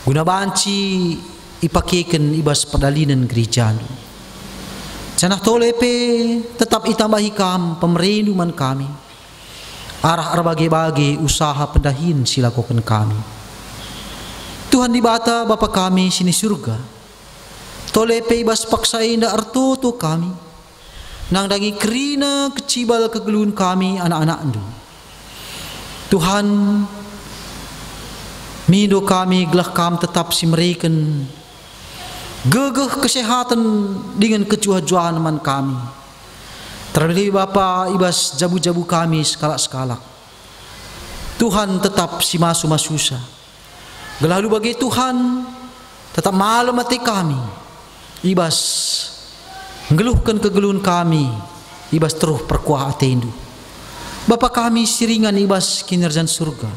guna banci ipakikan ibas perdalinan gereja. Canah tolepe tetap itambahi kam pemerinduman kami. Arah bagi-bagi usaha pendahin silakukan kami. Tuhan dibata Bapa kami sini surga. Tolepe ibas paksai nda artoto kami. Nang dangi kerina kecibal kegeluhan kami anak-anak endu. Tuhan mindo kami gelah kam tetap simerikan gegeh kesehatan dengan kejuah-juahan man kami. Terlebih Bapa ibas jabu-jabu kami sekala-sekala. Tuhan tetap si masu-masusa. Gelalu bagi Tuhan tetap malam hati kami. Ibas ngeluhkan kegeluhan kami. Ibas terus perkuah atendu. Bapa kami siringan ibas kinerjan surga.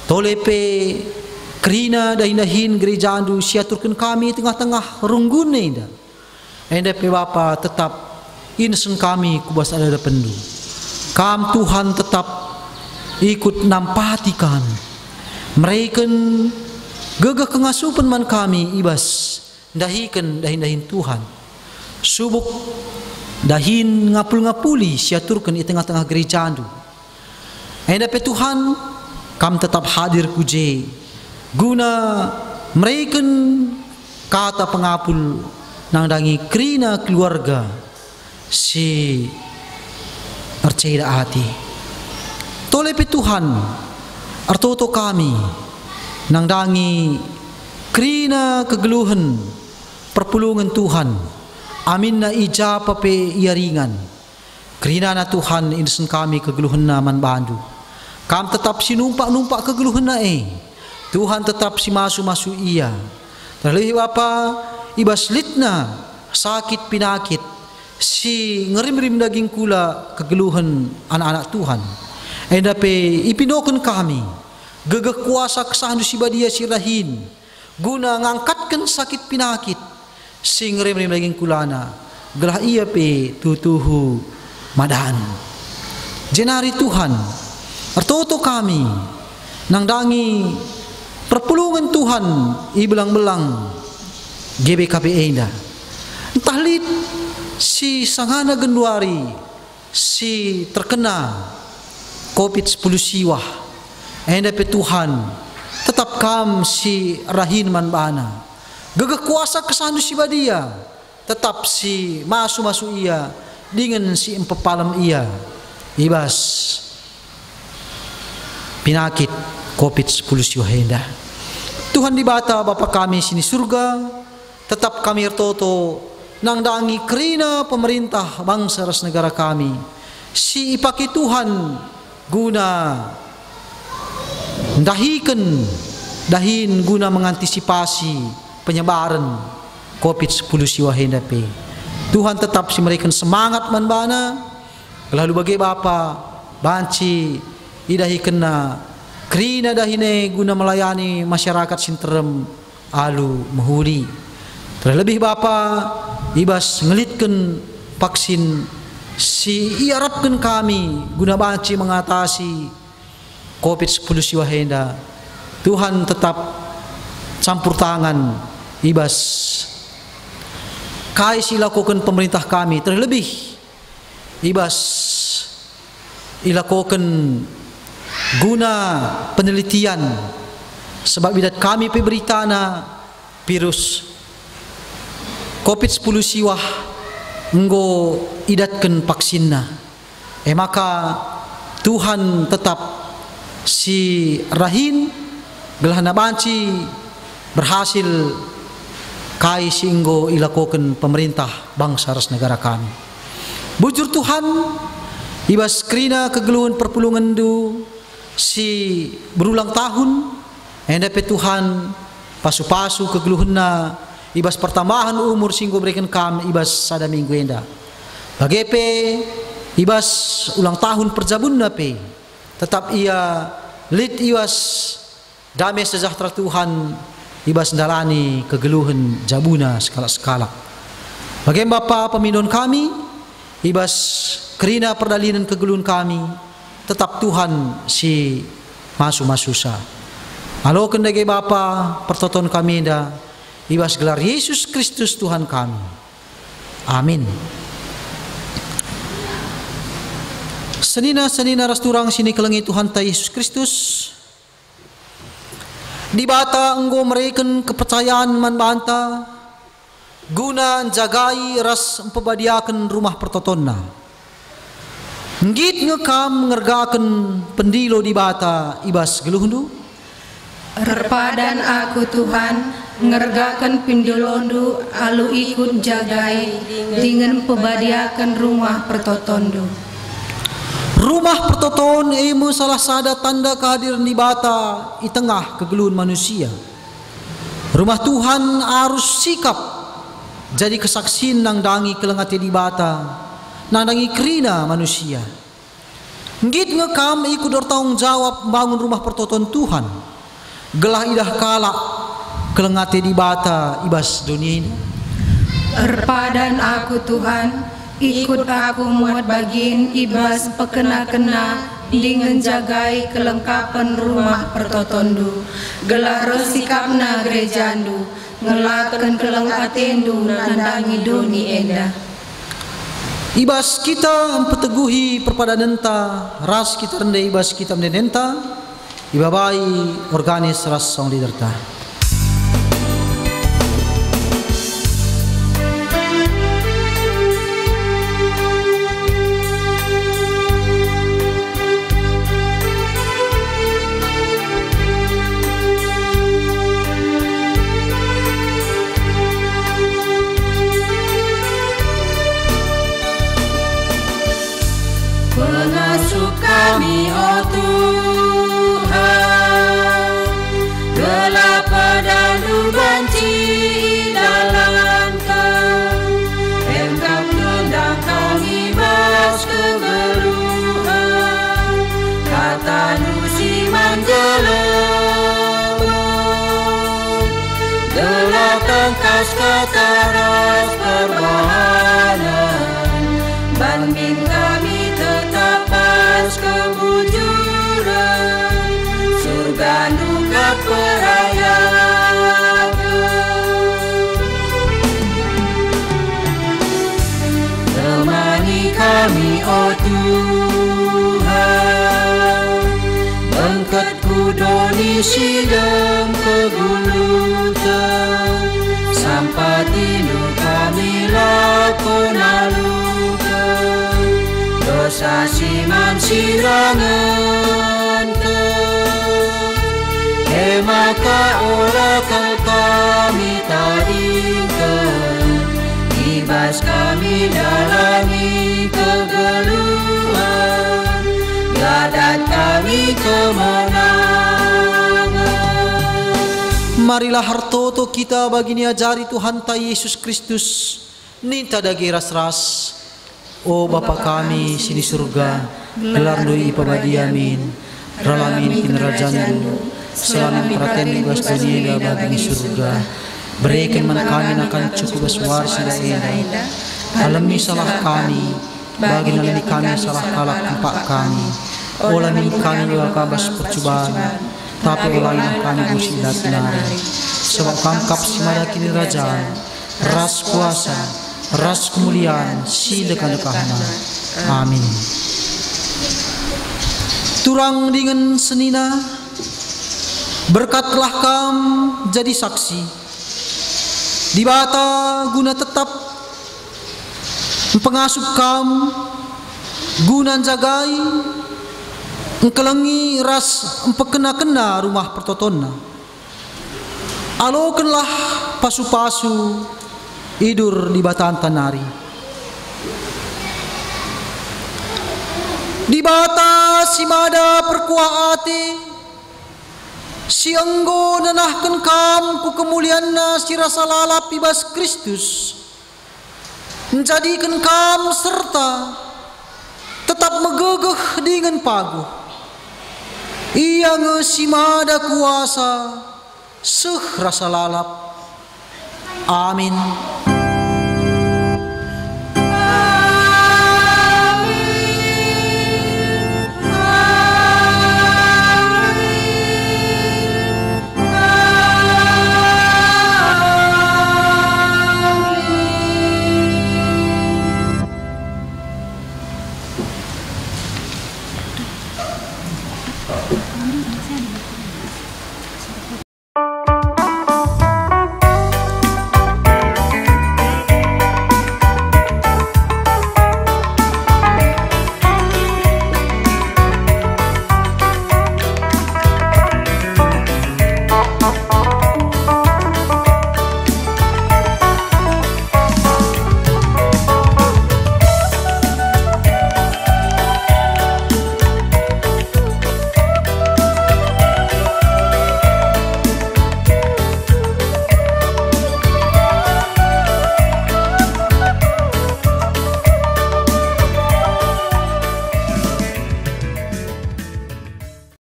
Tolepe kerina dahin-dahin gereja andu siaturkan kami tengah-tengah runggune indah. Endape Bapa tetap insen kami kubas ada pendu. Kam Tuhan tetap ikut nampati kami. Mereka gegah kengasupan man kami ibas dahikan dahin-dahin Tuhan. Subuk dahin ngapul-ngapuli siaturkan di tengah-tengah gereja andu. Endape Tuhan kam tetap hadir kuje guna mereka kata pengapul nang dangi kerina keluarga si percaya hati. Tolepe Tuhan artoto kami nang dangi kerina kegeluhan perpulungan Tuhan. Amin na ijapa pe iaringan. Kerina na Tuhan insen kami kegeluhan na man bandu. Kam tetap sinumpak-numpak kegeluhan na Tuhan tetap si masu-masu iya. Terlebih Bapa ibas litna sakit pinakit si ngerim-rim daging kula kegeluhan anak-anak Tuhan. Endape ipinokan kami gegeh kuasa kesahan si badia sirahin guna ngangkatkan sakit pinakit si ngerim-rim daging kulana gelah iya pe tutuhu madan. Jenari Tuhan artoto kami nang dangi perpulungan Tuhan ibelang-belang GBKP enda. Entahlit si sangana genduari si terkena COVID-10 siwah. Enda pe Tuhan tetap kam si rahin man bana. Gegeh kuasa kesanu si badia tetap si masu-masu iya dengan si empepalam iya. Ibas pinakit COVID-10 siwah enda. Tuhan dibata Bapa kami sini surga tetap kami ertoto nang dangi kerina pemerintah bangsa ras negara kami si ipaki Tuhan guna dahin guna mengantisipasi penyebaran COVID-10 siwah enda pe. Tuhan tetap si mereka semangat manbana lalu bagi Bapa banci idahi kena kerina dahine guna melayani masyarakat sinterem alu mahuli. Terlebih Bapa ibas ngelitkan vaksin si iarapkan kami guna banci mengatasi COVID-10 siwah enda. Tuhan tetap campur tangan ibas kai silakukan pemerintah kami. Terlebih ibas ilakukan guna penelitian sebab bidat kami peberitana virus COVID-10 siwah enggo idatkan vaksinna. Maka Tuhan tetap si rahin gelahna banci berhasil kai si enggo ilakukan pemerintah bangsa ras negara kami. Bujur Tuhan ibas kerina kegeluhan perpulungan du si berulang tahun endape Tuhan pasu-pasu kegeluhanna ibas pertambahan umur singgo berikan kami ibas sada minggu enda. Bagepe ibas ulang tahun perjabunna pe tetap ia lid ibas damai sejahtera Tuhan ibas ndalani kegeluhan jabuna skala-skala. Bagaimana Bapa peminon kami ibas kerina perdalinan kegeluhan kami tetap Tuhan si masu-masusa. Alo kendage Bapa pertoton kami dah ibas gelar Yesus Kristus Tuhan kami. Amin. Senina ras turang sini kelengi Tuhan ta Yesus Kristus. Di bata enggo mereken kepercayaan man banta guna jagai ras empebadiakan rumah pertotonna. Ngit ngekam ngergaken pendilo di bata ibas geluhundu. Repadan aku Tuhan ngergakan pindolondu alu ikut jagai dengan pebadiakan rumah pertotondo. Rumah pertoton emu salah sada tanda kehadiran di bata di tengah kegeluhan manusia. Rumah Tuhan harus sikap jadi kesaksin nang dangi kelengati di bata, nang dangi kerina manusia. Ngit ngekam ikut bertanggung jawab bangun rumah pertoton Tuhan. Gelah idah kalak kelengati di bata ibas dunia ini. Repadan aku Tuhan ikut aku muat bagin ibas pekena-kena dengan jagai kelengkapan rumah pertotondu. Gelar sikapna gerejandu ngelakan keleng atendu nandangi doni enda. Ibas kita mempeteguhi perpadanenta, ras kita rendah ibas kita menenenta, ibabai organis ras song liderta. Pengasuh kami, oh Tuhan, gelap dan banci dalam Kau, engkau tendang kami bas kegeluhan, kata nusiman gelap, gelap tangkas kata ras perbahanan, banmin kami kebujuran surga duka perayaan. Temani kami, oh Tuhan, bengket kudoni sidem kegulutan, sampai tindu kami lakon alukan, dosa siman sirangan ke maka orakel kami tadingkan, ibas kami dalami kegeluhan, gadat kami kemenangan. Marilah hartoto kita bagi niajari Tuhan ta Yesus Kristus, ninta dagi ras-ras. O Bapa kami sini surga, gelar doi pabadiamin, ralamin kinerajandu, selamin praten ibas dunia bagi surga. Berikan man kami akan cukup beswar sida enda. Alami salah kami, bagi nalami kami salah kalak empak kami. Olamin kami kabas percobaan, tapi olain kami musidat nari. Sebab kangkap simada kinerajan, ras kuasa, ras kemuliaan si dekat-dekatna. Amin. Turang dengan senina, berkatlah kam jadi saksi di bata guna tetap pengasuh kam guna jagai engkelengi ras empekena-kena rumah pertotonna. Alokenlah pasu-pasu idur di bataan tanari. Di bata si mada perkuaati, si enggo nanahkan kam ku kemulianna si rasa lalap ibas Kristus, menjadikan kam serta tetap megegeh dengan paguh. Ia nge si mada kuasa seh rasa lalap. Amin.